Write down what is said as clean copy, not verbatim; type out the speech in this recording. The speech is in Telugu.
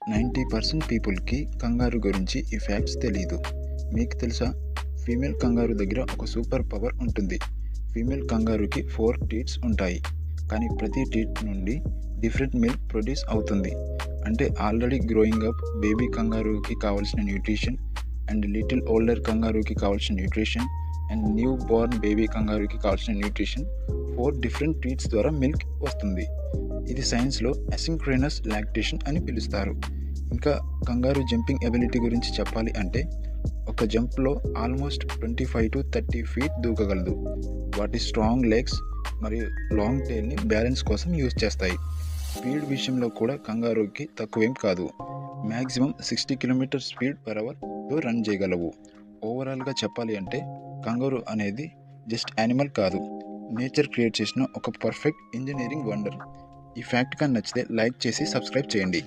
90% పీపుల్‌కి కంగారు గురించి ఈ ఫ్యాక్ట్స్ తెలీదు. మీకు తెలుసా? ఫీమేల్ కంగారు దగ్గర ఒక సూపర్ పవర్ ఉంటుంది. ఫీమేల్ కంగారుకి 4 టీత్స్ ఉంటాయి. కానీ ప్రతి టీత్ నుండి డిఫరెంట్ మిల్క్ ప్రొడ్యూస్ అవుతుంది. అంటే ఆల్రెడీ గ్రోయింగ్ అప్ బేబీ కంగారుకి కావాల్సిన న్యూట్రిషన్ అండ్ లిటిల్ ఓల్డర్ కంగారుకి కావాల్సిన nutrition and newborn baby కంగారుకి కావాల్సిన న్యూట్రిషన్ 4 డిఫరెంట్ టీత్స్ ద్వారా మిల్క్ వస్తుంది. ఇది సైన్స్‌లో అసింక్రోనస్ లాక్టేషన్ అని పిలుస్తారు. ఇంకా కంగారు జంపింగ్ ఎబిలిటీ గురించి చెప్పాలి అంటే ఒక జంప్‌లో ఆల్మోస్ట్ 25-30 ఫీట్ దూకగలదు. వాటి స్ట్రాంగ్ లెగ్స్ మరియు లాంగ్ టెయిల్‌ని బ్యాలెన్స్ కోసం యూజ్ చేస్తాయి. స్పీడ్ విషయంలో కూడా కంగారూకి తక్కువేం కాదు. మ్యాక్సిమం 60 కిలోమీటర్ స్పీడ్/అవర్‌తో రన్ చేయగలవు. ఓవరాల్‌గా చెప్పాలి అంటే కంగారు అనేది జస్ట్ యానిమల్ కాదు, నేచర్ క్రియేట్ చేసిన ఒక పర్ఫెక్ట్ ఇంజినీరింగ్ వండర్. ఈ ఫ్యాక్ట్ కానీ నచ్చితే లైక్ చేసి సబ్స్క్రైబ్ చేయండి.